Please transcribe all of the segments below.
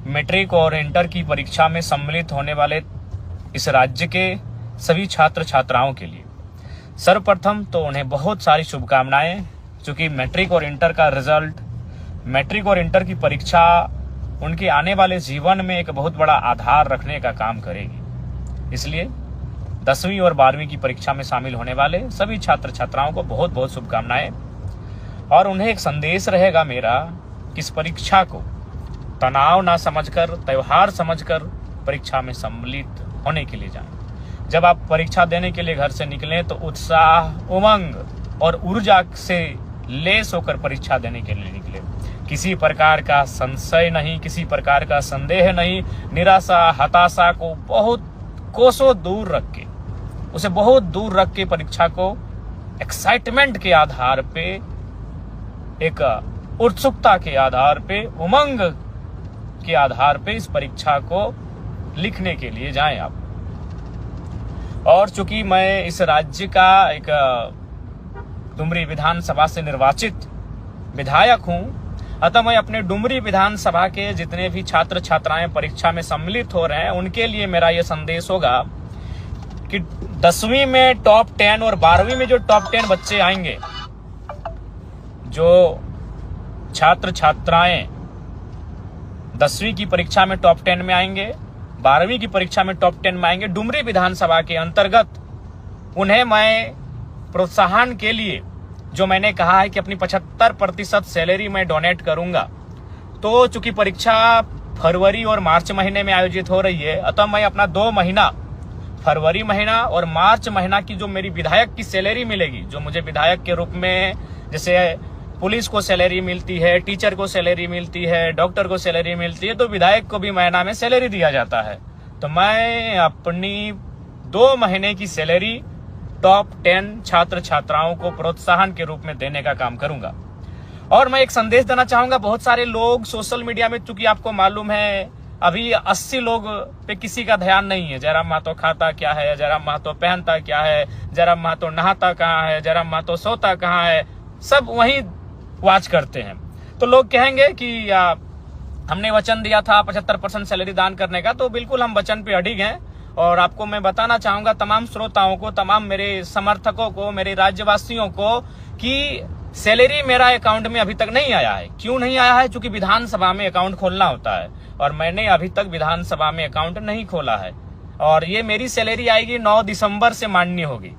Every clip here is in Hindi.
मैट्रिक और इंटर की परीक्षा में सम्मिलित होने वाले इस राज्य के सभी छात्र छात्राओं के लिए सर्वप्रथम तो उन्हें बहुत सारी शुभकामनाएं, क्योंकि मैट्रिक और इंटर का रिजल्ट, मैट्रिक और इंटर की परीक्षा उनके आने वाले जीवन में एक बहुत बड़ा आधार रखने का काम करेगी। इसलिए 10वीं और 12वीं की परीक्षा में शामिल होने वाले सभी छात्र छात्राओं को बहुत बहुत शुभकामनाएं। और उन्हें एक संदेश रहेगा मेरा कि इस परीक्षा को तनाव ना समझकर, त्योहार समझकर परीक्षा में सम्मिलित होने के लिए जाएं। जब आप परीक्षा देने के लिए घर से निकलें तो उत्साह, उमंग और ऊर्जा से लेस होकर परीक्षा देने के लिए निकले। किसी प्रकार का संशय नहीं, किसी प्रकार का संदेह नहीं, निराशा, हताशा को बहुत कोसों दूर रख के, उसे बहुत दूर रख के परीक्षा को एक्साइटमेंट के आधार पे, एक उत्सुकता के आधार पे, उमंग के आधार पे इस परीक्षा को लिखने के लिए जाएं आप। और चूंकि मैं इस राज्य का एक डुमरी विधानसभा से निर्वाचित विधायक हूं, अतः मैं अपने डुमरी विधानसभा के जितने भी छात्र छात्राएं परीक्षा में सम्मिलित हो रहे हैं उनके लिए मेरा यह संदेश होगा कि 10वीं में टॉप 10 और 12वीं में जो टॉप 10 बच्चे आएंगे, जो छात्र छात्राएं 10वीं की परीक्षा में टॉप 10 में आएंगे, 12वीं की परीक्षा में टॉप 10 में आएंगे, डुमरी विधानसभा के अंतर्गत उन्हें मैं प्रोत्साहन के लिए, जो मैंने कहा है कि अपनी 75% सैलरी मैं डोनेट करूंगा, तो चूंकि परीक्षा फरवरी और मार्च महीने में आयोजित हो रही है, अतः मैं अपना 2 महीना, फरवरी महीना और मार्च महीना की जो मेरी विधायक की सैलरी मिलेगी, जो मुझे विधायक के रूप में, जैसे पुलिस को सैलरी मिलती है, टीचर को सैलरी मिलती है, डॉक्टर को सैलरी मिलती है, तो विधायक को भी महीना में सैलरी दिया जाता है। तो मैं अपनी 2 महीने की सैलरी टॉप 10 छात्र छात्राओं को प्रोत्साहन के रूप में देने का काम करूंगा। और मैं एक संदेश देना चाहूंगा, बहुत सारे लोग सोशल मीडिया में, चूंकि आपको मालूम है अभी 80 लोग पे किसी का ध्यान नहीं है। जयराम महतो खाता क्या है, जयराम महतो पहनता क्या है, जयराम महतो नहाता कहाँ है, जयराम महतो सोता कहाँ है, सब वही वॉच करते हैं। तो लोग कहेंगे कि हमने वचन दिया था 75% सैलरी दान करने का, तो बिल्कुल हम वचन पे अडिग हैं। और आपको मैं बताना चाहूंगा, तमाम श्रोताओं को, तमाम मेरे समर्थकों को, मेरे राज्यवासियों को, कि सैलरी मेरा अकाउंट में अभी तक नहीं आया है। क्यों नहीं आया है? क्योंकि विधानसभा में अकाउंट खोलना होता है और मैंने अभी तक विधानसभा में अकाउंट नहीं खोला है। और ये मेरी सैलरी आएगी 9 दिसंबर से मान्य होगी।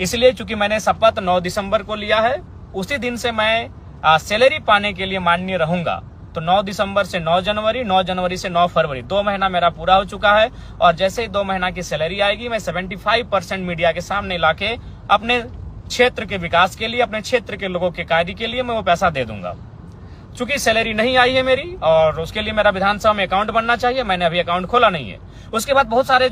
इसलिए चूंकि मैंने शपथ 9 दिसंबर को लिया है, उसी दिन से मैं सैलरी पाने के लिए मान्य रहूंगा। तो 9 दिसंबर से 9 जनवरी, 9 जनवरी से 9 फरवरी, 2 महीना मेरा पूरा हो चुका है। और जैसे ही 2 महीना की सैलरी आएगी, मैं 75% मीडिया के सामने लाके अपने क्षेत्र के विकास के लिए, अपने क्षेत्र के लोगों के कार्य के लिए मैं वो पैसा दे दूंगा। चूंकि सैलरी नहीं आई है मेरी, और उसके लिए मेरा विधानसभा में अकाउंट बनना चाहिए, मैंने अभी अकाउंट खोला नहीं है। उसके बाद बहुत सारे